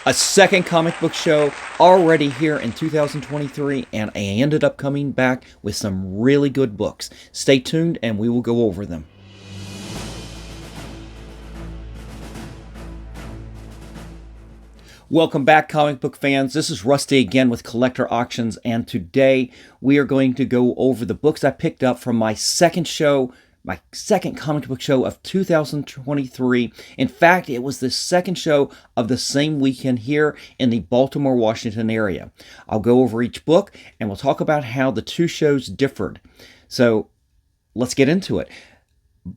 A second comic book show already here in 2023, and I ended up coming back with some really good books. Stay tuned and we will go over them. Welcome back, comic book fans. This is Rusty again with Collector Auctions, and today we are going to go over the books I picked up from my second comic book show of 2023. In fact, it was the second show of the same weekend here in the Baltimore, Washington area. I'll go over each book and we'll talk about how the two shows differed. So let's get into it.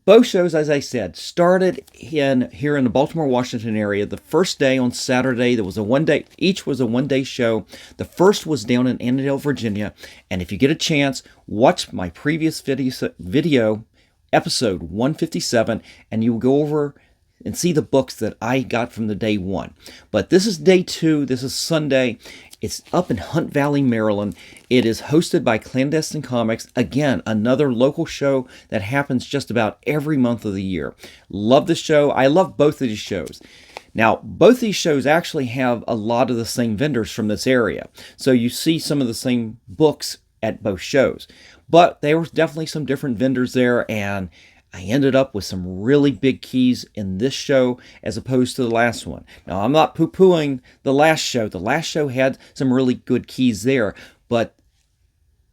Both shows, as I said, started here in the Baltimore, Washington area. The first day on Saturday, there was each was a one-day show. The first was down in Annandale, Virginia. And if you get a chance, watch my previous video, episode 157, and you will go over and see the books that I got from the day one. But this is day two. This is Sunday. It's up in Hunt Valley, Maryland. It is hosted by Clandestine Comics. Again, another local show that happens just about every month of the year. Love the show. I love both of these shows. Now, both these shows actually have a lot of the same vendors from this area. So you see some of the same books at both shows. But there was definitely some different vendors there, and I ended up with some really big keys in this show as opposed to the last one. Now, I'm not poo-pooing the last show. The last show had some really good keys there, but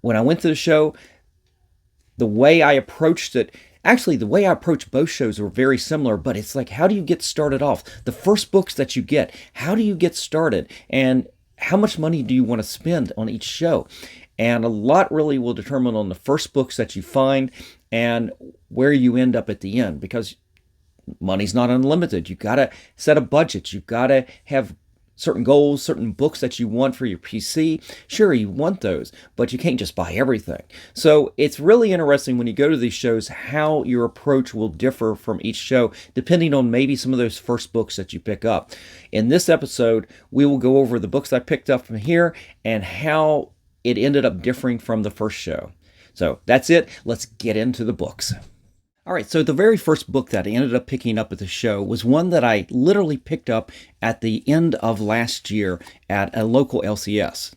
when I went to the show, the way I approached it, actually, the way I approached both shows were very similar, but it's like, how do you get started off? The first books that you get, how do you get started? And how much money do you want to spend on each show? And a lot really will determine on the first books that you find and where you end up at the end, because money's not unlimited. You've got to set a budget. You've got to have certain goals, certain books that you want for your PC. Sure, you want those, but you can't just buy everything. So it's really interesting when you go to these shows how your approach will differ from each show, depending on maybe some of those first books that you pick up. In this episode, we will go over the books I picked up from here and how it ended up differing from the first show. So that's it. Let's get into the books. All right, so the very first book that I ended up picking up at the show was one that I literally picked up at the end of last year at a local LCS.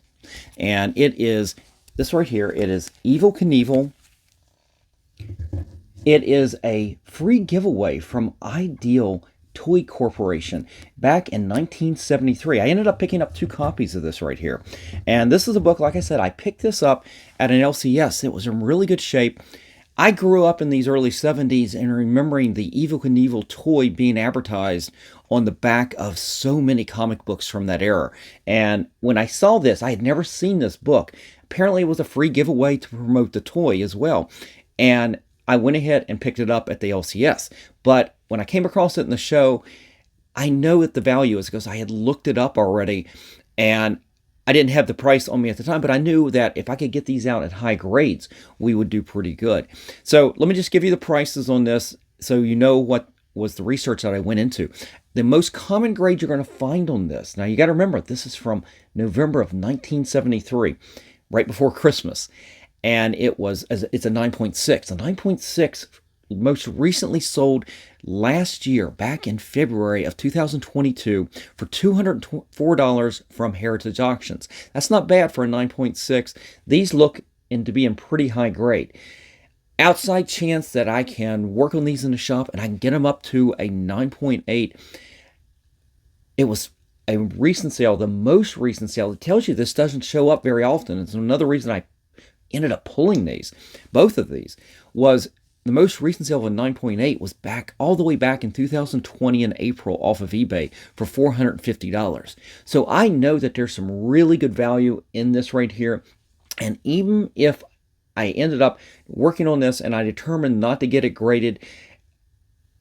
And it is this right here. It is Evel Knievel. It is a free giveaway from Ideal Toy Corporation back in 1973. I ended up picking up 2 copies of this right here. And this is a book, like I said, I picked this up at an LCS. It was in really good shape. I grew up in these early 70s and remembering the Evel Knievel toy being advertised on the back of so many comic books from that era. And when I saw this, I had never seen this book. Apparently it was a free giveaway to promote the toy as well. And I went ahead and picked it up at the LCS. But when I came across it in the show, I know what the value is because I had looked it up already, and I didn't have the price on me at the time, but I knew that if I could get these out at high grades, we would do pretty good. So let me just give you the prices on this so you know what was the research that I went into. The most common grade you're going to find on this, now you got to remember, this is from November of 1973, right before Christmas. And it's a 9.6. A 9.6 most recently sold last year, back in February of 2022, for $204 from Heritage Auctions. That's not bad for a 9.6. These look to be in pretty high grade. Outside chance that I can work on these in the shop and I can get them up to a 9.8. It was a recent sale, the most recent sale. It tells you this doesn't show up very often. It's another reason I ended up pulling these. Both of these was the most recent sale of a 9.8 was all the way back in 2020 in April off of eBay for $450. So I know that there's some really good value in this right here. And even if I ended up working on this and I determined not to get it graded,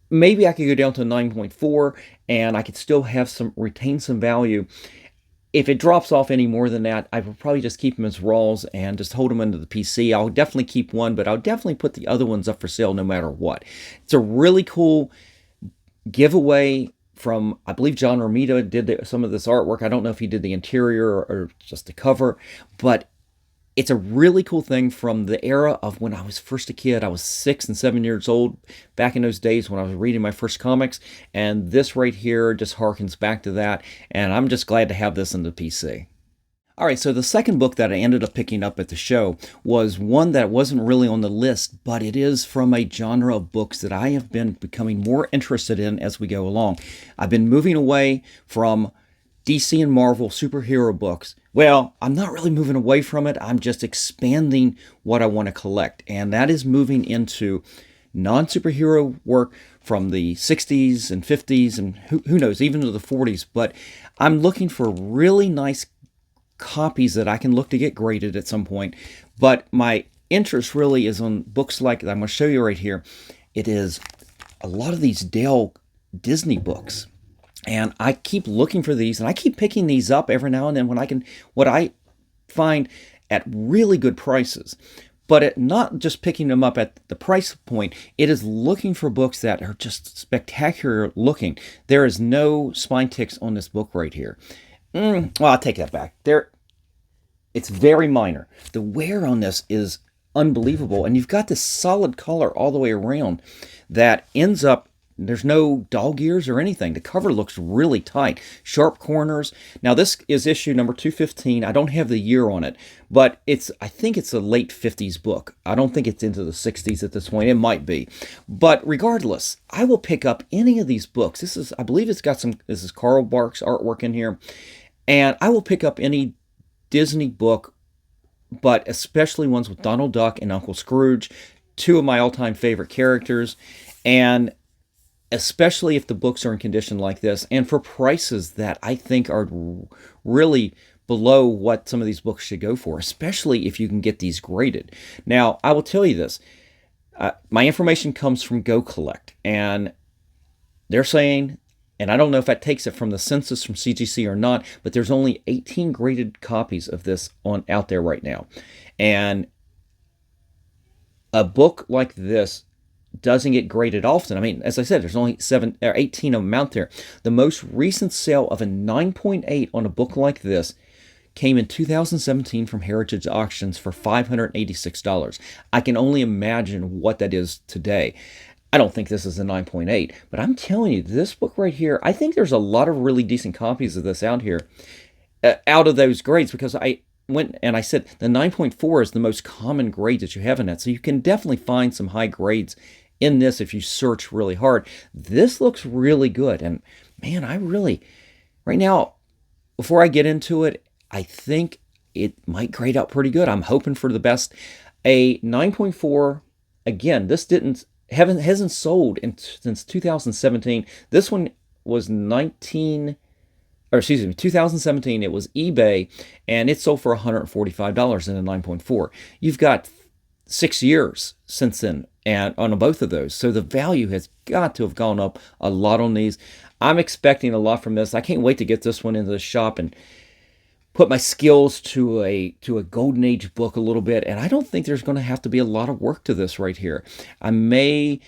maybe I could go down to 9.4 and I could still have retain some value. If it drops off any more than that, I would probably just keep them as raws and just hold them into the PC. I'll definitely keep one, but I'll definitely put the other ones up for sale no matter what. It's a really cool giveaway from, I believe John Romita did some of this artwork. I don't know if he did the interior or just the cover, but It's a really cool thing from the era of when I was first a kid. I was 6 and 7 years old back in those days when I was reading my first comics, and this right here just harkens back to that, and I'm just glad to have this in the PC. All right, so the second book that I ended up picking up at the show was one that wasn't really on the list, but it is from a genre of books that I have been becoming more interested in as we go along. I've been moving away from DC and Marvel superhero books. Well, I'm not really moving away from it. I'm just expanding what I want to collect, and that is moving into non-superhero work from the 60s and 50s and who knows, even to the 40s. But I'm looking for really nice copies that I can look to get graded at some point. But my interest really is on books like I'm going to show you right here. It is a lot of these Dell Disney books. And I keep looking for these, and I keep picking these up every now and then when I can, what I find at really good prices. But not just picking them up at the price point, it is looking for books that are just spectacular looking. There is no spine ticks on this book right here. Well, I'll take that back. It's very minor. The wear on this is unbelievable, and you've got this solid color all the way around that ends up, there's no dog ears or anything. The cover looks really tight. Sharp corners. Now, this is issue number 215. I don't have the year on it, but I think it's a late 50s book. I don't think it's into the 60s at this point. It might be. But regardless, I will pick up any of these books. I believe this is Carl Barks artwork in here. And I will pick up any Disney book, but especially ones with Donald Duck and Uncle Scrooge, two of my all-time favorite characters. And especially if the books are in condition like this, and for prices that I think are really below what some of these books should go for, especially if you can get these graded. Now, I will tell you this. My information comes from Go Collect, and they're saying, and I don't know if that takes it from the census from CGC or not, but there's only 18 graded copies of this out there right now. And a book like this doesn't get graded often. I mean, as I said, there's only 18 of them out there. The most recent sale of a 9.8 on a book like this came in 2017 from Heritage Auctions for $586. I can only imagine what that is today. I don't think this is a 9.8, but I'm telling you, this book right here, I think there's a lot of really decent copies of this out here, out of those grades, because I went and I said the 9.4 is the most common grade that you have in that. So you can definitely find some high grades in this if you search really hard. This looks really good. And man, right now, before I get into it, I think it might grade out pretty good. I'm hoping for the best. A 9.4, again, this hasn't sold since 2017. This one was 2017, it was eBay, and it sold for $145 in a 9.4. You've got 6 years since then, and on both of those. So the value has got to have gone up a lot on these. I'm expecting a lot from this. I can't wait to get this one into the shop and put my skills to a golden age book a little bit. And I don't think there's going to have to be a lot of work to this right here. I may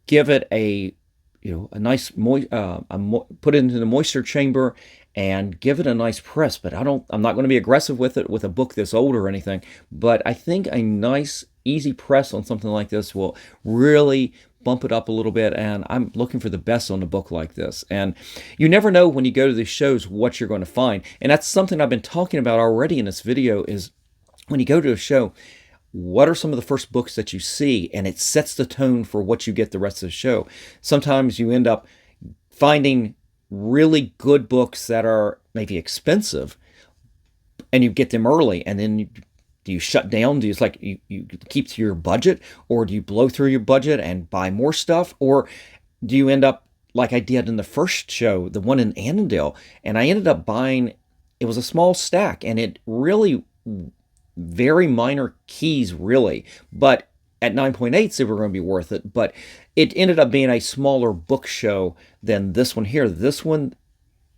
give it a nice put it into the moisture chamber and give it a nice press, but I'm not going to be aggressive with it with a book this old or anything. But I think a nice easy press on something like this will really bump it up a little bit, and I'm looking for the best on a book like this. And you never know when you go to these shows what you're going to find, and that's something I've been talking about already in this video, is when you go to a show, what are some of the first books that you see, and it sets the tone for what you get the rest of the show. Sometimes you end up finding really good books that are maybe expensive, and you get them early, and then do you shut down? Do you you keep to your budget, or do you blow through your budget and buy more stuff, or do you end up like I did in the first show, the one in Annandale, and I ended up buying, it was a small stack, and it really very minor keys really, but at 9.8s they were going to be worth it, but it ended up being a smaller book show than this one here. This one,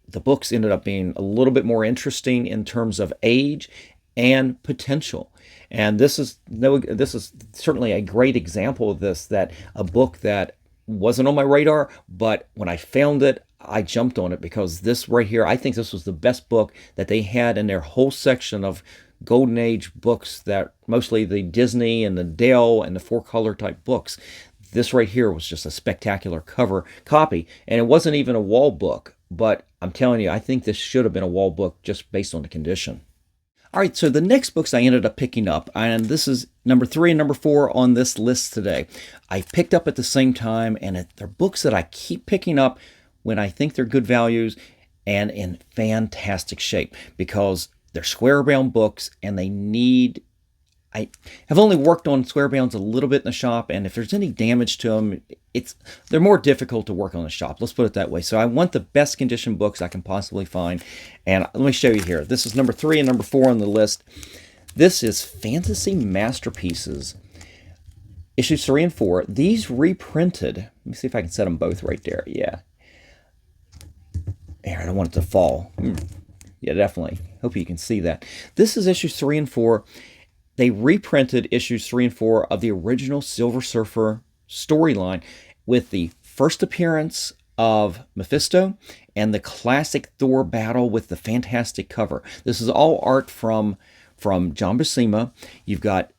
the books ended up being a little bit more interesting in terms of age and potential. And this is certainly a great example of this, that a book that wasn't on my radar, but when I found it, I jumped on it, because this right here, I think this was the best book that they had in their whole section of golden age books, that mostly the Disney and the Dell and the 4-color type books. This right here was just a spectacular cover copy, and it wasn't even a wall book, but I'm telling you, I think this should have been a wall book just based on the condition. All right, so the next books I ended up picking up, and this is number 3 and number 4 on this list today. I picked up at the same time, and they're books that I keep picking up when I think they're good values and in fantastic shape, because they're square-bound books, and I have only worked on square bounds a little bit in the shop, and if there's any damage to them, they're more difficult to work on the shop. Let's put it that way. So I want the best condition books I can possibly find, and let me show you here. This is number 3 and number 4 on the list. This is Fantasy Masterpieces, issues 3 and 4. These reprinted. Let me see if I can set them both right there. Yeah. Here, I don't want it to fall. Yeah, definitely. Hope you can see that. This is issues 3 and 4. They reprinted issues 3 and 4 of the original Silver Surfer storyline with the first appearance of Mephisto and the classic Thor battle with the fantastic cover. This is all art from John Buscema. You've got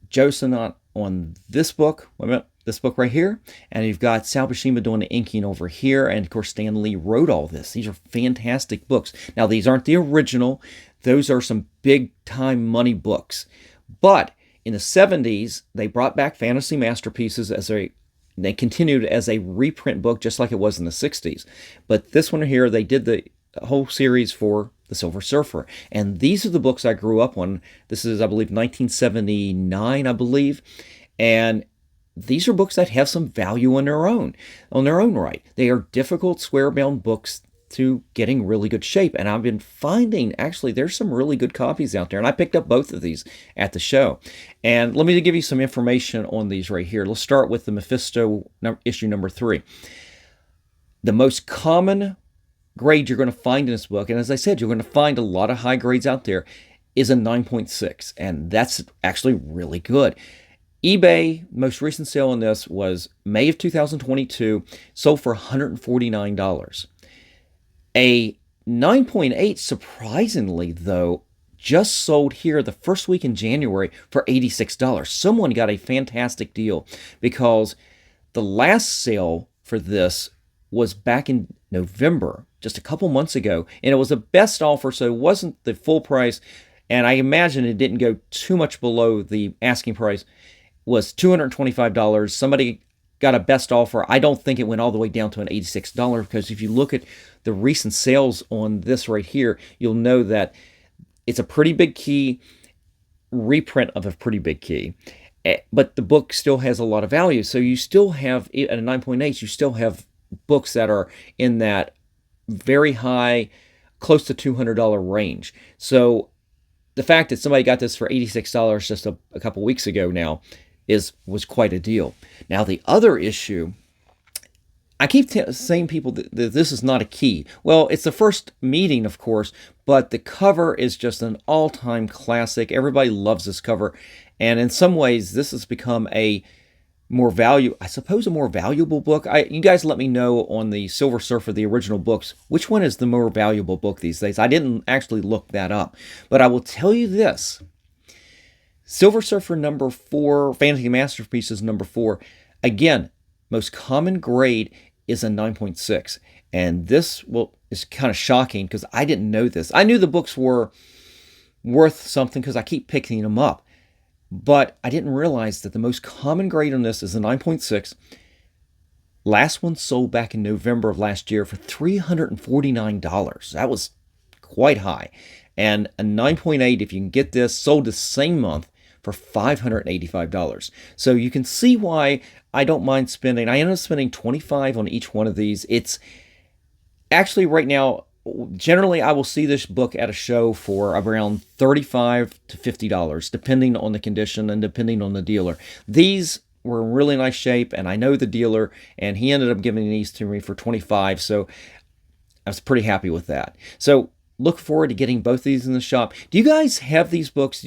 Joson on this book. Wait a minute. This book right here, and you've got Sal Buscema doing the inking over here, and of course Stan Lee wrote all this. These are fantastic books. Now these aren't the original. Those are some big time money books. But in the 70s, they brought back Fantasy Masterpieces they continued as a reprint book, just like it was in the 60s. But this one here, they did the whole series for the Silver Surfer. And these are the books I grew up on. This is, I believe, 1979, I believe. And these are books that have some value on their own right. They are difficult square-bound books to getting really good shape. And I've been finding, actually, there's some really good copies out there. And I picked up both of these at the show. And let me give you some information on these right here. Let's start with the Mephisto issue number 3. The most common grade you're going to find in this book, and as I said, you're going to find a lot of high grades out there, is a 9.6. And that's actually really good. eBay, most recent sale on this was May of 2022, sold for $149. A 9.8, surprisingly, though, just sold here the first week in January for $86. Someone got a fantastic deal, because the last sale for this was back in November, just a couple months ago, and it was a best offer, so it wasn't the full price, and I imagine it didn't go too much below the asking price. Was $225. Somebody got a best offer. I don't think it went all the way down to an $86, because if you look at the recent sales on this right here, you'll know that it's a pretty big key, reprint of a pretty big key. But the book still has a lot of value. So you still have, at a 9.8, you still have books that are in that very high, close to $200 range. So the fact that somebody got this for $86 just a couple weeks ago now was quite a deal. Now the other issue, I keep saying people that this is not a key. Well, it's the first meeting, of course, but the cover is just an all-time classic. Everybody loves this cover, and in some ways, this has become a more valuable book. You guys let me know on the Silver Surfer, the original books, which one is the more valuable book these days. I didn't actually look that up, but I will tell you this. Silver Surfer number 4, Fantasy Masterpieces number 4, again, most common grade is a 9.6. And this is kind of shocking, because I didn't know this. I knew the books were worth something because I keep picking them up. But I didn't realize that the most common grade on this is a 9.6. Last one sold back in November of last year for $349. That was quite high. And a 9.8, if you can get this, sold the same month for $585. So you can see why I don't mind spending. I ended up spending $25 on each one of these. It's actually right now, generally I will see this book at a show for around $35 to $50, depending on the condition and depending on the dealer. These were in really nice shape, and I know the dealer, and he ended up giving these to me for $25, so I was pretty happy with that. So look forward to getting both these in the shop. Do you guys have these books?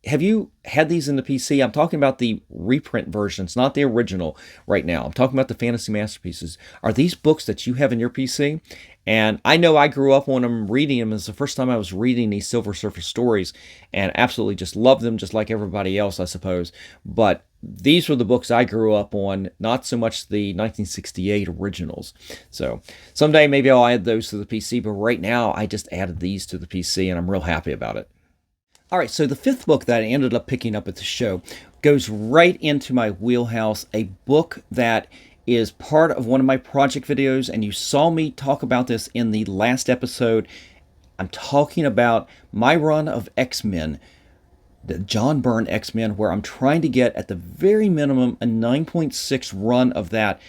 have you had these in the PC? I'm talking about the reprint versions, not the original right now. I'm talking about the Fantasy Masterpieces. Are these books that you have in your PC? And I know I grew up on them, reading them. It's the first time I was reading these Silver Surfer stories and absolutely just loved them, just like everybody else, I suppose. But these were the books I grew up on, not so much the 1968 originals. So someday maybe I'll add those to the PC, but right now I just added these to the PC and I'm real happy about it. All right, so the fifth book that I ended up picking up at the show goes right into my wheelhouse, a book that is part of one of my project videos, and you saw me talk about this in the last episode. I'm talking about my run of X-Men, the John Byrne X-Men, where I'm trying to get, at the very minimum, a 9.6 run of that.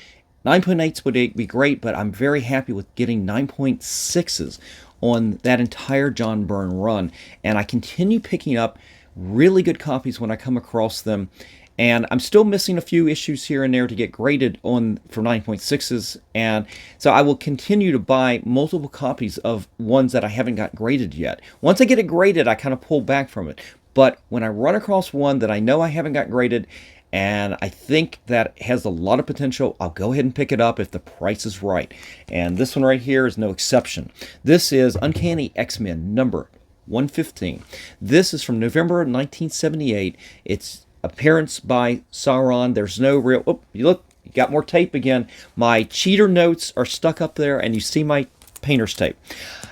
9.8s would be great, but I'm very happy with getting 9.6s on that entire John Byrne run. And I continue picking up really good copies when I come across them. And I'm still missing a few issues here and there to get graded on for 9.6s. And so I will continue to buy multiple copies of ones that I haven't got graded yet. Once I get it graded, I kind of pull back from it. But when I run across one that I know I haven't got graded, and I think that has a lot of potential, I'll go ahead and pick it up if the price is right. And this one right here is no exception. This is Uncanny X-Men number 115. This is from November 1978. It's appearance by Sauron. There's no real... Oh, you look, you got more tape again. My cheater notes are stuck up there, and you see my painter's tape.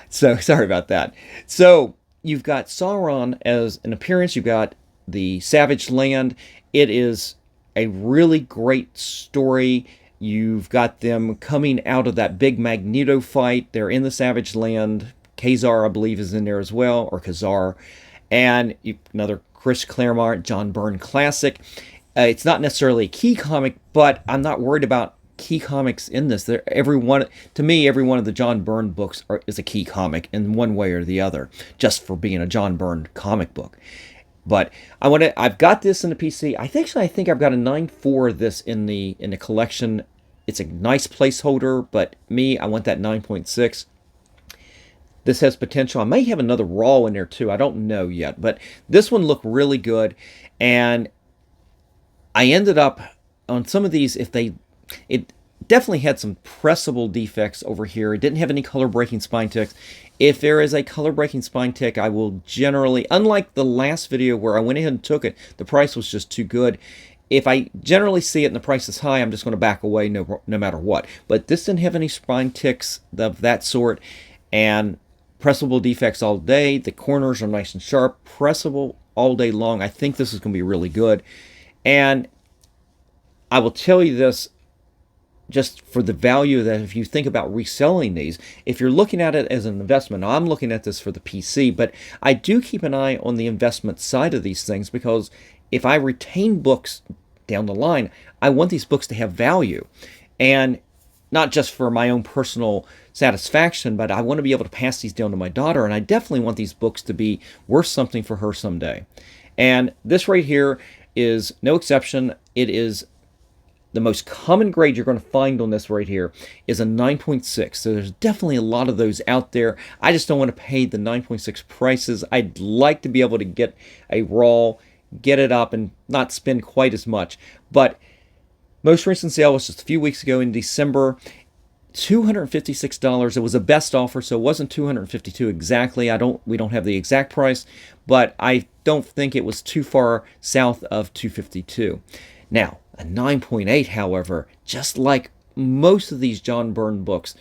So, sorry about that. So, you've got Sauron as an appearance. You've got the Savage Land. It is a really great story. You've got them coming out of that big Magneto fight. They're in the Savage Land. Kazar, I believe, is in there as well, or Kazar. And another Chris Claremont, John Byrne classic. It's not necessarily a key comic, but I'm not worried about key comics in this. To me, every one of the John Byrne books is a key comic in one way or the other, just for being a John Byrne comic book. But I've got this in the PC. I think I've got a 9.4 of this in the collection. It's a nice placeholder, but I want that 9.6. This has potential. I may have another raw in there too. I don't know yet, but this one looked really good. And I ended up on some of these, it definitely had some pressable defects over here. It didn't have any color breaking spine ticks. If there is a color breaking spine tick, I will generally, unlike the last video where I went ahead and took it, the price was just too good. If I generally see it and the price is high, I'm just going to back away no matter what. But this didn't have any spine ticks of that sort, and pressable defects all day. The corners are nice and sharp, pressable all day long. I think this is going to be really good. And I will tell you this, just for the value that if you think about reselling these, if you're looking at it as an investment, I'm looking at this for the PC, but I do keep an eye on the investment side of these things, because if I retain books down the line, I want these books to have value. And not just for my own personal satisfaction, but I want to be able to pass these down to my daughter, and I definitely want these books to be worth something for her someday. And this right here is no exception. It is the most common grade you're going to find on this right here is a 9.6. So there's definitely a lot of those out there. I just don't want to pay the 9.6 prices. I'd like to be able to get a raw, get it up, and not spend quite as much. But most recent sale was just a few weeks ago in December. $256. It was a best offer, so it wasn't $252 exactly. We don't have the exact price, but I don't think it was too far south of $252. Now, a 9.8, however, just like most of these John Byrne books,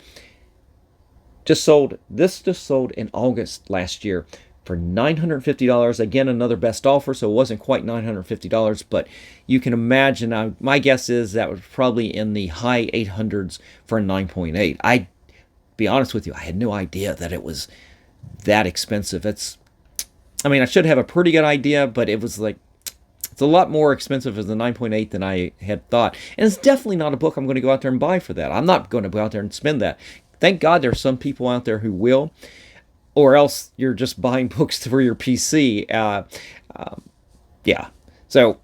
just sold in August last year for $950. Again, another best offer, so it wasn't quite $950, but you can imagine, my guess is that was probably in the high 800s for a 9.8. I be honest with you, I had no idea that it was that expensive. I should have a pretty good idea, but it was like, it's a lot more expensive as the 9.8 than I had thought. And it's definitely not a book I'm going to go out there and buy for that. I'm not going to go out there and spend that. Thank God there's some people out there who will, or else you're just buying books for your PC. Yeah. So,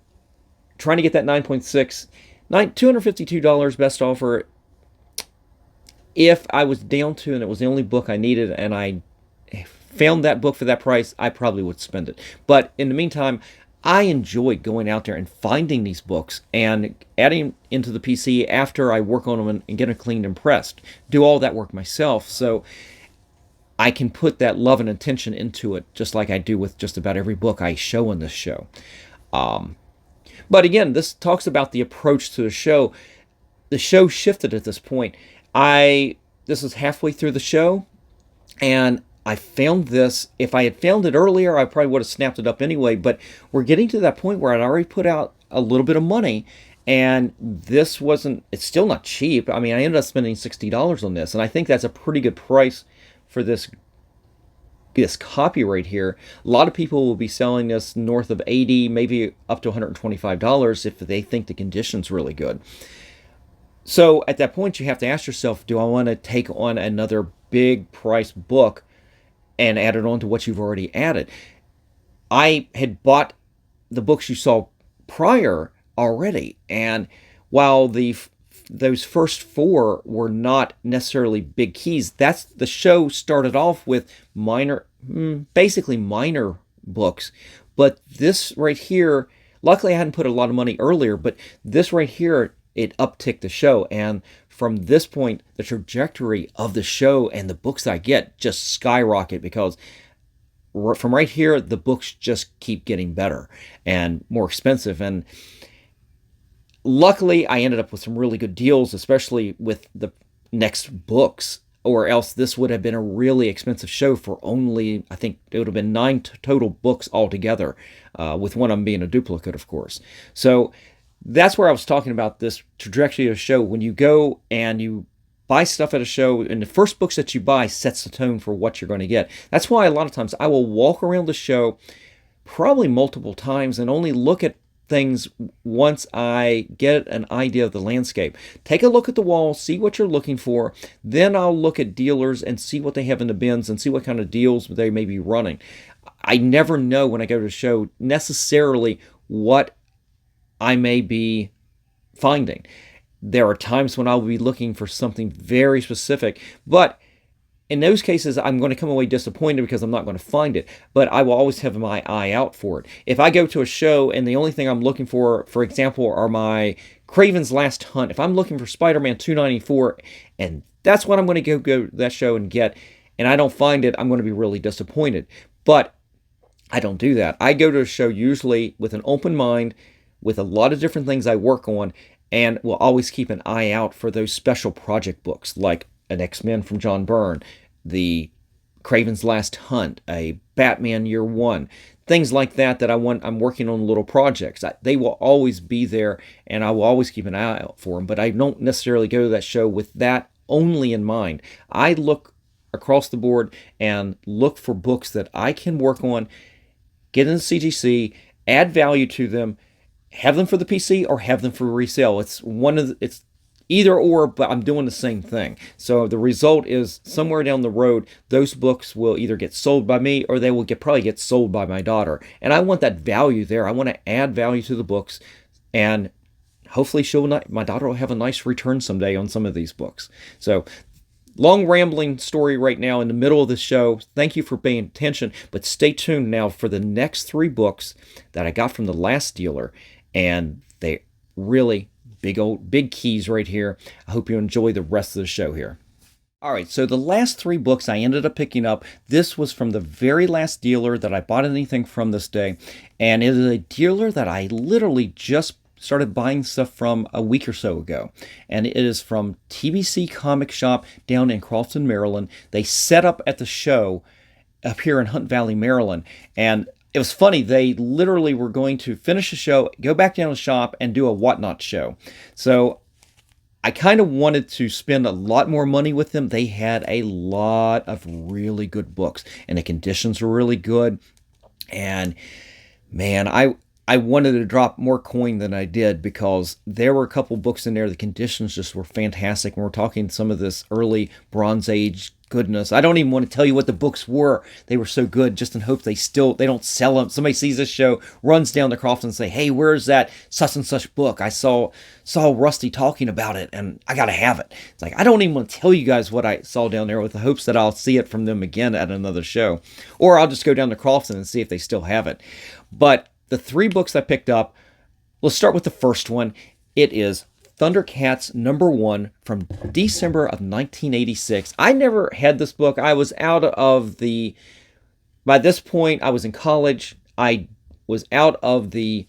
trying to get that 9.6, $252 best offer. If I was down to, and it was the only book I needed, and I found that book for that price, I probably would spend it. But in the meantime, I enjoy going out there and finding these books and adding into the PC after I work on them and get them cleaned and pressed. Do all that work myself, so I can put that love and attention into it, just like I do with just about every book I show in this show. But again, this talks about the approach to the show. The show shifted at this point. This is halfway through the show, and I found this. If I had found it earlier, I probably would have snapped it up anyway, but we're getting to that point where I'd already put out a little bit of money, and it's still not cheap. I mean, I ended up spending $60 on this, and I think that's a pretty good price for this copy right here. A lot of people will be selling this north of $80, maybe up to $125 if they think the condition's really good. So at that point, you have to ask yourself, do I want to take on another big price book and add it on to what you've already added? I had bought the books you saw prior already, and while those first four were not necessarily big keys, the show started off with basically minor books. But this right here, luckily I hadn't put a lot of money earlier, but this right here, it upticked the show. And from this point, the trajectory of the show and the books I get just skyrocket, because from right here, the books just keep getting better and more expensive. And luckily, I ended up with some really good deals, especially with the next books, or else this would have been a really expensive show for only, I think it would have been 9 total books altogether, with one of them being a duplicate, of course. So that's where I was talking about this trajectory of a show. When you go and you buy stuff at a show, and the first books that you buy sets the tone for what you're going to get. That's why a lot of times I will walk around the show probably multiple times and only look at things once I get an idea of the landscape. Take a look at the wall, see what you're looking for, then I'll look at dealers and see what they have in the bins and see what kind of deals they may be running. I never know when I go to a show necessarily what I may be finding. There are times when I'll be looking for something very specific, but in those cases, I'm going to come away disappointed because I'm not going to find it, but I will always have my eye out for it. If I go to a show and the only thing I'm looking for example, are my Kraven's Last Hunt, if I'm looking for Spider-Man 294, and that's what I'm going to go to that show and get, and I don't find it, I'm going to be really disappointed. But I don't do that. I go to a show usually with an open mind, with a lot of different things I work on, and will always keep an eye out for those special project books like an X-Men from John Byrne, the Kraven's Last Hunt, a Batman Year One, things like that I'm working on little projects. They will always be there, and I will always keep an eye out for them, but I don't necessarily go to that show with that only in mind. I look across the board and look for books that I can work on, get in the CGC, add value to them, have them for the PC or have them for resale. It's either or, but I'm doing the same thing. So the result is somewhere down the road, those books will either get sold by me or they will probably get sold by my daughter. And I want that value there. I want to add value to the books, and hopefully my daughter will have a nice return someday on some of these books. So long rambling story right now in the middle of the show. Thank you for paying attention, but stay tuned now for the next 3 books that I got from the last dealer, and they really big keys right here. I hope you enjoy the rest of the show here. All right, so the last 3 books I ended up picking up, this was from the very last dealer that I bought anything from this day, and it is a dealer that I literally just started buying stuff from a week or so ago, and it is from TBC Comic Shop down in Crofton, Maryland. They set up at the show up here in Hunt Valley, Maryland, and it was funny, they literally were going to finish the show, go back down to the shop, and do a whatnot show. So I kind of wanted to spend a lot more money with them. They had a lot of really good books, and the conditions were really good. And man, I wanted to drop more coin than I did, because there were a couple books in there, the conditions just were fantastic. And we're talking some of this early Bronze Age goodness. I don't even want to tell you what the books were. They were so good, just in hope they don't sell them. Somebody sees this show, runs down to Crofton and say, hey, where's that such and such book? I saw Rusty talking about it and I got to have it. It's like, I don't even want to tell you guys what I saw down there, with the hopes that I'll see it from them again at another show. Or I'll just go down to Crofton and see if they still have it. But the 3 books I picked up, let's start with the first one. It is Thundercats #1 from December of 1986. I never had this book. I was out of by this point, I was in college. I was out of the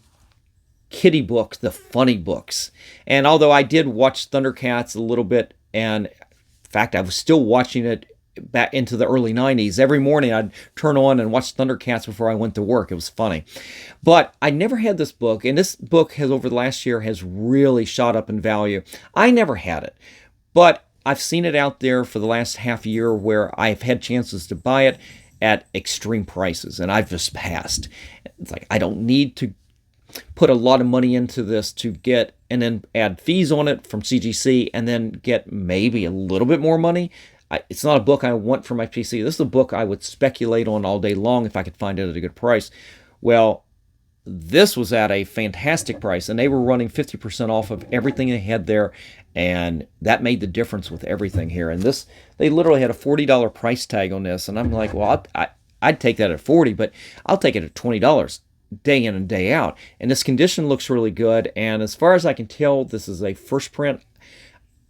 kiddie books, the funny books. And although I did watch Thundercats a little bit, and in fact, I was still watching it back into the early 90s. Every morning I'd turn on and watch Thundercats before I went to work. It was funny. But I never had this book, and this book has, over the last year, has really shot up in value. I never had it, but I've seen it out there for the last half year where I've had chances to buy it at extreme prices, and I've just passed. It's like, I don't need to put a lot of money into this to get, and then add fees on it from CGC, and then get maybe a little bit more money. It's not a book I want for my PC. This is a book I would speculate on all day long if I could find it at a good price. Well, this was at a fantastic price, and they were running 50% off of everything they had there, and that made the difference with everything here. And this, they literally had a $40 price tag on this, and I'm like, well, I'd take that at $40, but I'll take it at $20 day in and day out. And this condition looks really good, and as far as I can tell, this is a first print.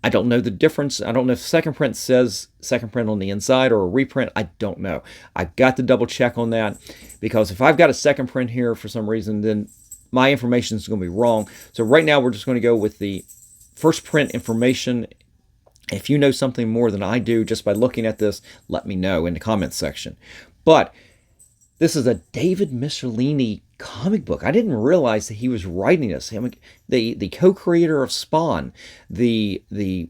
I don't know the difference. I don't know if second print says second print on the inside or a reprint. I don't know. I've got to double check on that, because if I've got a second print here for some reason, then my information is going to be wrong. So right now we're just going to go with the first print information. If you know something more than I do just by looking at this, let me know in the comments section. But this is a David Michelinie comic book. I didn't realize that he was writing this. I mean, the co-creator of Spawn, the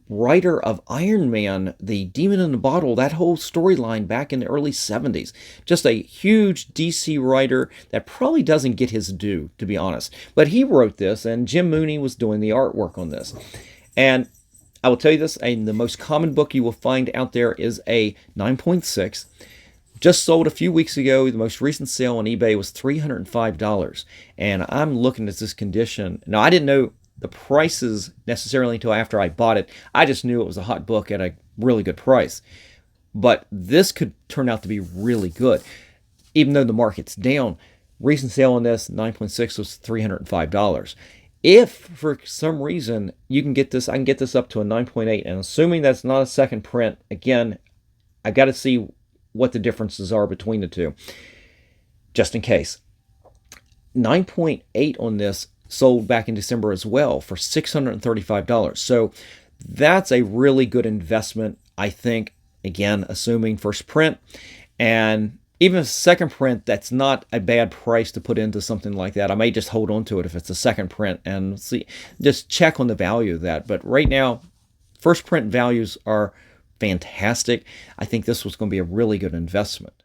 writer of Iron Man, the Demon in the Bottle, that whole storyline back in the early 70s. Just a huge DC writer that probably doesn't get his due, to be honest. But he wrote this, and Jim Mooney was doing the artwork on this. And I will tell you this, the most common book you will find out there is a 9.6. Just sold a few weeks ago. The most recent sale on eBay was $305. And I'm looking at this condition. Now, I didn't know the prices necessarily until after I bought it. I just knew it was a hot book at a really good price. But this could turn out to be really good. Even though the market's down, recent sale on this, 9.6, was $305. If for some reason you can get this, I can get this up to a 9.8. And assuming that's not a second print, again, I got to see what the differences are between the two, just in case. 9.8 on this sold back in December as well for $635. So that's a really good investment, I think, again, assuming first print. And even a second print, that's not a bad price to put into something like that. I may just hold on to it if it's a second print and see, just check on the value of that. But right now, first print values are fantastic. I think this was going to be a really good investment.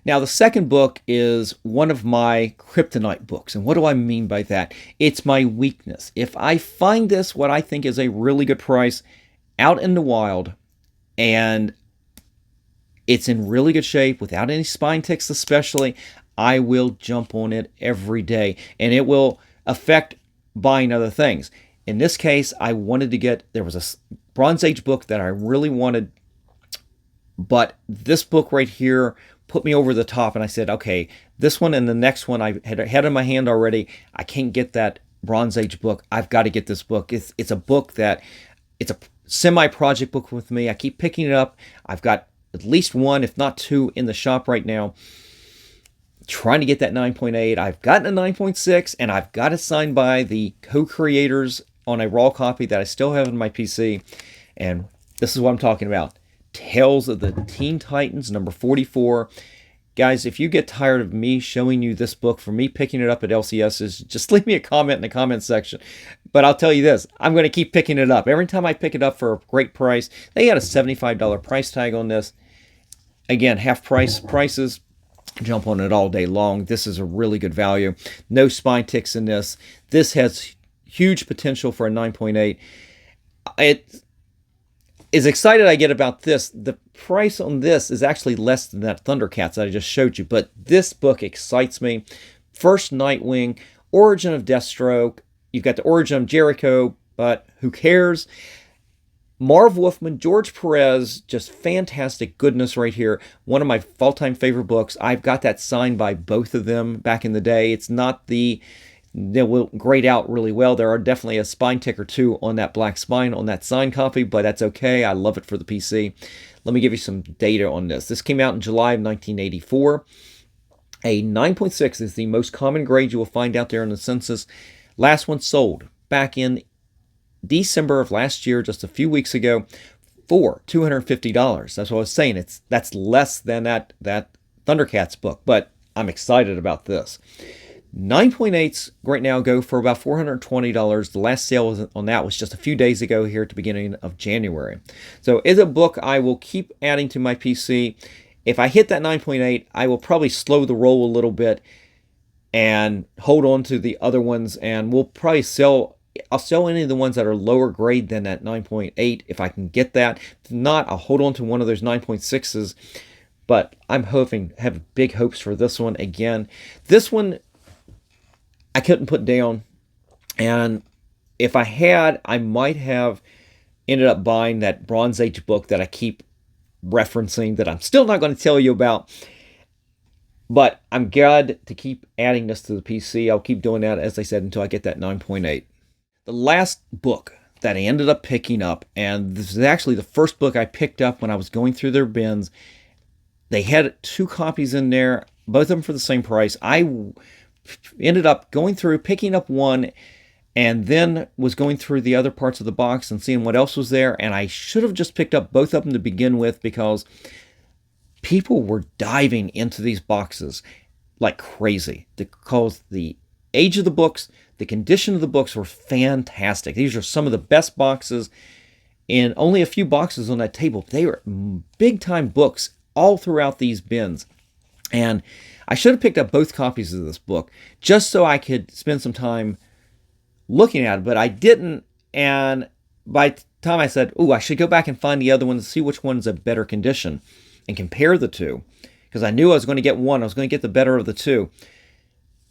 Now, the second book is one of my kryptonite books. And what do I mean by that? It's my weakness. If I find this, what I think is a really good price, out in the wild, and it's in really good shape, without any spine ticks especially, I will jump on it every day. And it will affect buying other things. In this case, I wanted to get, there was a Bronze Age book that I really wanted, but this book right here put me over the top, and I said, okay, this one and the next one I had in my hand already. I can't get that Bronze Age book. I've got to get this book. It's a book that, it's a semi-project book with me. I keep picking it up. I've got at least one, if not two, in the shop right now, trying to get that 9.8. I've gotten a 9.6, and I've got it signed by the co-creators on a raw copy that I still have in my PC. And this is what I'm talking about. Tales of the Teen Titans, number 44. Guys, if you get tired of me showing you this book, for me picking it up at LCS's, just leave me a comment in the comment section. But I'll tell you this, I'm going to keep picking it up. Every time I pick it up for a great price, they had a $75 price tag on this. Again, half price prices, jump on it all day long. This is a really good value. No spine ticks in this. This has huge potential for a 9.8. As excited I get about this, the price on this is actually less than that Thundercats that I just showed you. But this book excites me. First Nightwing, origin of Deathstroke. You've got the origin of Jericho, but who cares? Marv Wolfman, George Perez, just fantastic goodness right here. One of my all-time favorite books. I've got that signed by both of them back in the day. It's not they will grade out really well. There are definitely a spine tick or two on that black spine on that signed copy, but that's okay. I love it for the PC. Let me give you some data on this. This came out in July of 1984. A 9.6 is the most common grade you will find out there in the census. Last one sold back in December of last year, just a few weeks ago, for $250. That's what I was saying. That's less than that Thundercats book, but I'm excited about this. 9.8s right now go for about $420. The last sale on that was just a few days ago here at the beginning of January. So it's a book I will keep adding to my PC. If I hit that 9.8, I will probably slow the roll a little bit and hold on to the other ones, and we'll probably I'll sell any of the ones that are lower grade than that 9.8 if I can get that. If not, I'll hold on to one of those 9.6s, but I'm have big hopes for this one. Again, this one I couldn't put down, and if I had, I might have ended up buying that Bronze Age book that I keep referencing that I'm still not going to tell you about, but I'm glad to keep adding this to the PC. I'll keep doing that, as I said, until I get that 9.8. The last book that I ended up picking up, and this is actually the first book I picked up when I was going through their bins. They had 2 copies in there, both of them for the same price. I ended up going through, picking up one, and then was going through the other parts of the box and seeing what else was there. And I should have just picked up both of them to begin with, because people were diving into these boxes like crazy, because the age of the books, the condition of the books were fantastic. These are some of the best boxes, and only a few boxes on that table. They were big-time books all throughout these bins. And I should have picked up both copies of this book just so I could spend some time looking at it, but I didn't. And by the time I said, "Oh, I should go back and find the other one to see which one's a better condition and compare the two," because I knew I was going to get one. I was going to get the better of the two.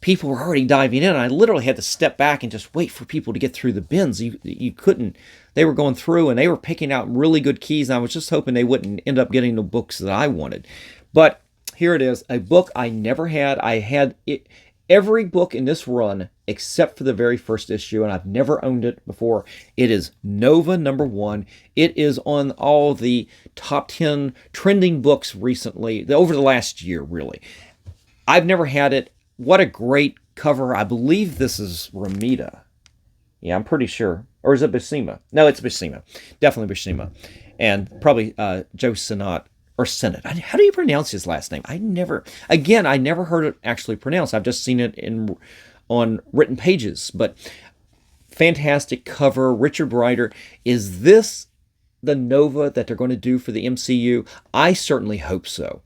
People were already diving in. I literally had to step back and just wait for people to get through the bins. You couldn't. They were going through and they were picking out really good keys. And I was just hoping they wouldn't end up getting the books that I wanted. But here it is, a book I never had. I had every book in this run except for the very first issue, and I've never owned it before. It is Nova #1. It is on all the top 10 trending books recently, over the last year, really. I've never had it. What a great cover. I believe this is Ramita. Yeah, I'm pretty sure. Or is it Buscema? No, it's Buscema. Definitely Buscema. And probably Joe Sinnott. Or Sennett. How do you pronounce his last name? I never heard it actually pronounced. I've just seen it on written pages. But fantastic cover. Richard Rider. Is this the Nova that they're going to do for the MCU? I certainly hope so.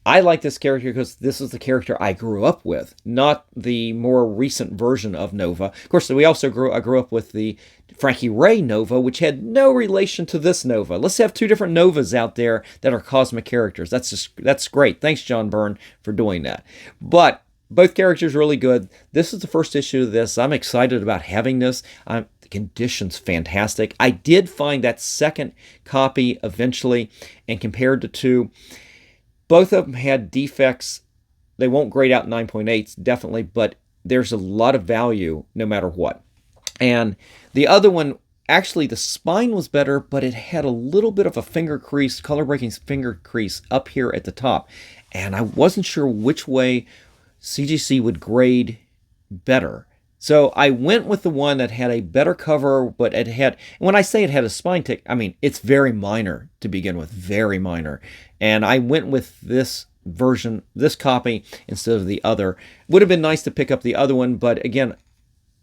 I like this character because this is the character I grew up with, not the more recent version of Nova. Of course, I grew up with the Frankie Ray Nova, which had no relation to this Nova. Let's have 2 different Novas out there that are cosmic characters. That's great. Thanks, John Byrne, for doing that. But both characters are really good. This is the first issue of this. I'm excited about having this. The condition's fantastic. I did find that second copy eventually and compared the 2. Both of them had defects. They won't grade out 9.8s, definitely, but there's a lot of value no matter what. And the other one, actually the spine was better, but it had a little bit of a finger crease, color-breaking finger crease up here at the top. And I wasn't sure which way CGC would grade better. So I went with the one that had a better cover, but it had, when I say it had a spine tick, I mean, it's very minor to begin with, very minor. And I went with this version, this copy, instead of the other. Would have been nice to pick up the other one, but again,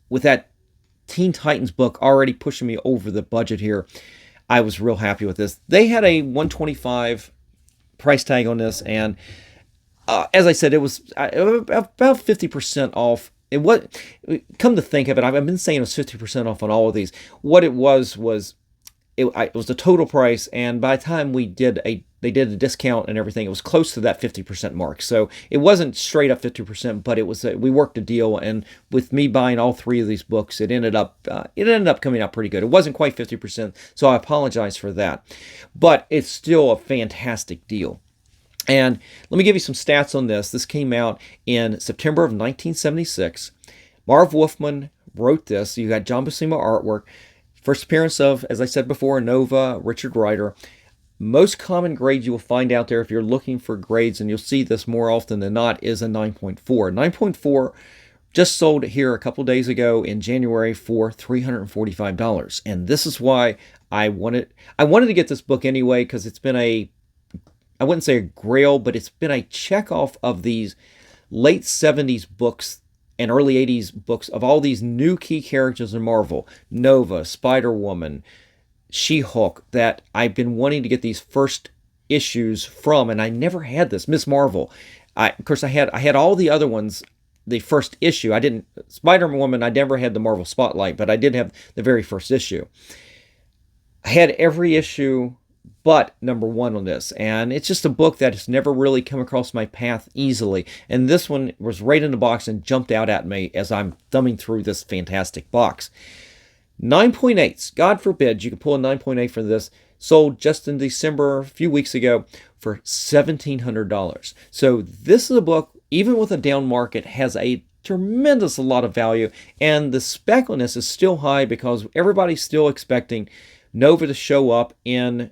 with that Teen Titans book already pushing me over the budget here, I was real happy with this. They had a $125 price tag on this, and as I said, it was about 50% off. Come to think of it, I've been saying it was 50% off on all of these. What it was it was the total price, and by the time we did a they did a discount and everything. It was close to that 50% mark. So it wasn't straight up 50%, but it was we worked a deal. And with me buying all 3 of these books, it ended up coming out pretty good. It wasn't quite 50%, so I apologize for that. But it's still a fantastic deal. And let me give you some stats on this. This came out in September of 1976. Marv Wolfman wrote this. You got John Buscema artwork. First appearance of, as I said before, Nova, Richard Rider. Most common grade you will find out there if you're looking for grades, and you'll see this more often than not, is a 9.4. 9.4 just sold here a couple days ago in January for $345. And this is why I wanted to get this book anyway, because it's been I wouldn't say a grail, but it's been a check off of these late 70s books and early 80s books of all these new key characters in Marvel. Nova, Spider-Woman, She-Hulk, that I've been wanting to get these first issues from, and I never had this. Miss Marvel. Of course, I had all the other ones, the first issue. I didn't, Spider-Woman, I never had the Marvel Spotlight, but I did have the very first issue. I had every issue but number 1 on this, and it's just a book that has never really come across my path easily, and this one was right in the box and jumped out at me as I'm thumbing through this fantastic box. 9.8s, God forbid you could pull a 9.8 for this, sold just in December a few weeks ago for $1,700. So this is a book, even with a down market, has a tremendous lot of value, and the spec on this is still high because everybody's still expecting Nova to show up in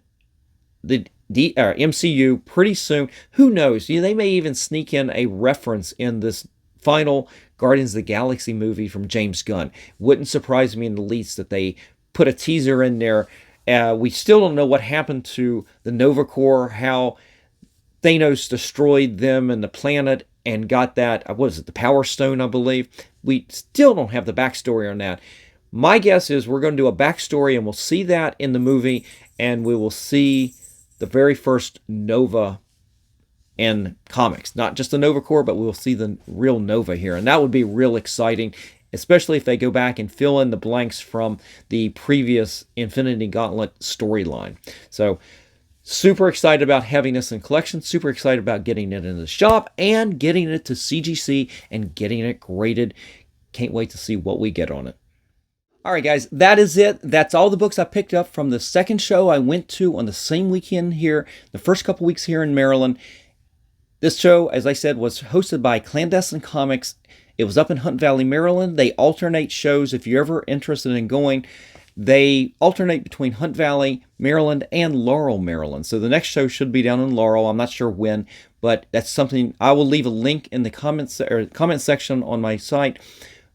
the MCU pretty soon. Who knows? They may even sneak in a reference in this final Guardians of the Galaxy movie from James Gunn. Wouldn't surprise me in the least that they put a teaser in there. We still don't know what happened to the Nova Corps, how Thanos destroyed them and the planet and got that, what was it, the Power Stone, I believe. We still don't have the backstory on that. My guess is we're going to do a backstory, and we'll see that in the movie, and we will see the very first Nova in comics. Not just the Nova Corps, but we'll see the real Nova here. And that would be real exciting, especially if they go back and fill in the blanks from the previous Infinity Gauntlet storyline. So, super excited about having this in collection. Super excited about getting it in the shop and getting it to CGC and getting it graded. Can't wait to see what we get on it. All right, guys, that is it. That's all the books I picked up from the second show I went to on the same weekend here, the first couple weeks here in Maryland. This show, as I said, was hosted by Clandestine Comics. It was up in Hunt Valley, Maryland. They alternate shows. If you're ever interested in going, they alternate between Hunt Valley, Maryland, and Laurel, Maryland. So the next show should be down in Laurel. I'm not sure when, but that's something. I will leave a link in the comment section on my site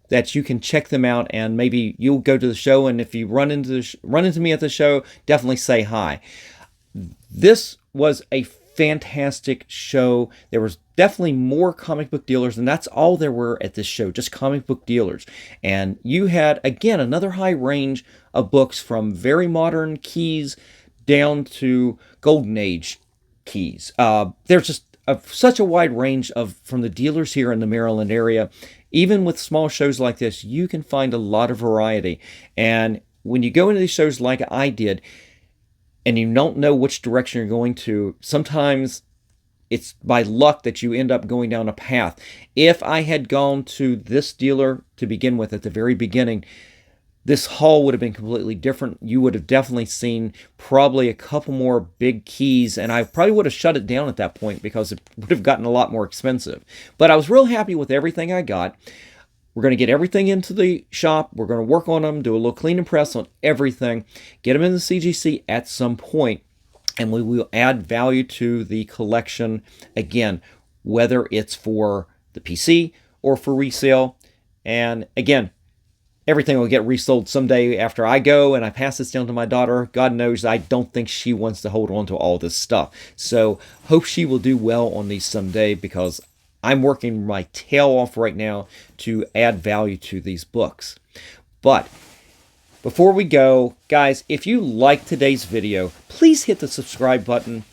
that you can check them out, and maybe you'll go to the show, and if you run into me at the show, definitely say hi. This was a fantastic show. There was definitely more comic book dealers, and that's all there were at this show, just comic book dealers. And you had, again, another high range of books from very modern keys down to Golden Age keys. There's just such a wide range from the dealers here in the Maryland area. Even with small shows like this, you can find a lot of variety. And when you go into these shows like I did, and you don't know which direction you're going to, sometimes it's by luck that you end up going down a path. If I had gone to this dealer to begin with at the very beginning, this haul would have been completely different. You would have definitely seen probably a couple more big keys, and I probably would have shut it down at that point because it would have gotten a lot more expensive. But I was real happy with everything I got. We're going to get everything into the shop. We're going to work on them, do a little clean and press on everything, get them in the CGC at some point, and we will add value to the collection, again, whether it's for the PC or for resale. And again, everything will get resold someday after I go and I pass this down to my daughter. God knows I don't think she wants to hold on to all this stuff. So hope she will do well on these someday, because I'm working my tail off right now to add value to these books. But before we go, guys, if you like today's video, please hit the subscribe button,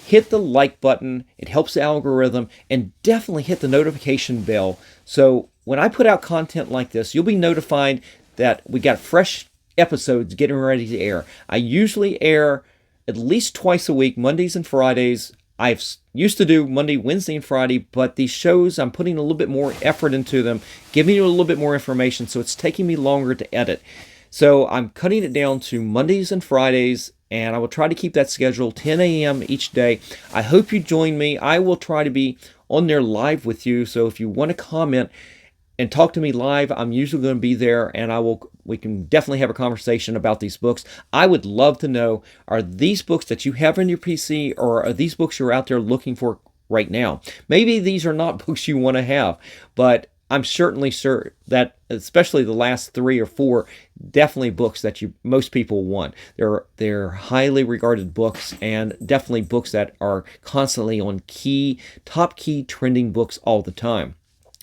hit the like button. It helps the algorithm, and definitely hit the notification bell. So when I put out content like this, you'll be notified that we got fresh episodes getting ready to air. I usually air at least twice a week, Mondays and Fridays. I've used to do Monday, Wednesday, and Friday, but these shows, I'm putting a little bit more effort into them, giving you a little bit more information, so it's taking me longer to edit. So I'm cutting it down to Mondays and Fridays, and I will try to keep that schedule 10 a.m. each day. I hope you join me. I will try to be on there live with you, so if you want to comment and talk to me live, I'm usually going to be there, and we can definitely have a conversation about these books. I would love to know, are these books that you have on your PC, or are these books you're out there looking for right now? Maybe these are not books you want to have, but I'm certainly sure that, especially the last 3 or 4, definitely books that most people want. They're highly regarded books, and definitely books that are constantly on top key trending books all the time.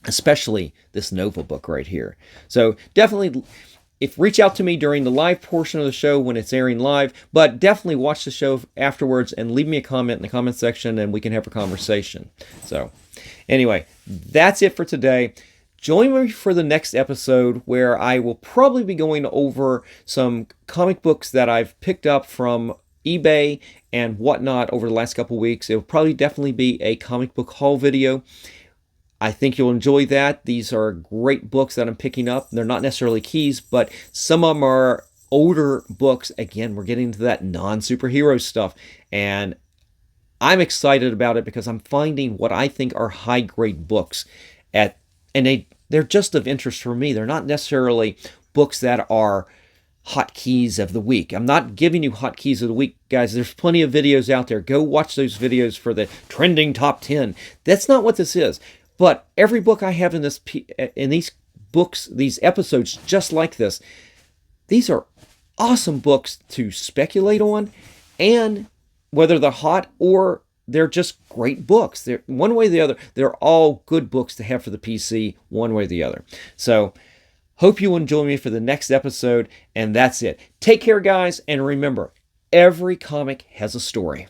Especially this Nova book right here. So definitely, reach out to me during the live portion of the show when it's airing live, but definitely watch the show afterwards and leave me a comment in the comment section, and we can have a conversation. So anyway, that's it for today. Join me for the next episode, where I will probably be going over some comic books that I've picked up from eBay and whatnot over the last couple weeks. It will probably definitely be a comic book haul video. I think you'll enjoy that. These are great books that I'm picking up. They're not necessarily keys, but some of them are older books. Again, we're getting to that non-superhero stuff, and I'm excited about it because I'm finding what I think are high-grade books, and they're just of interest for me. They're not necessarily books that are hotkeys of the week. I'm not giving you hotkeys of the week, guys. There's plenty of videos out there. Go watch those videos for the trending top 10. That's not what this is. But every book I have in these books, these episodes just like this, these are awesome books to speculate on, and whether they're hot or they're just great books. They're one way or the other. They're all good books to have for the PC, one way or the other. So hope you will join me for the next episode, and that's it. Take care, guys, and remember, every comic has a story.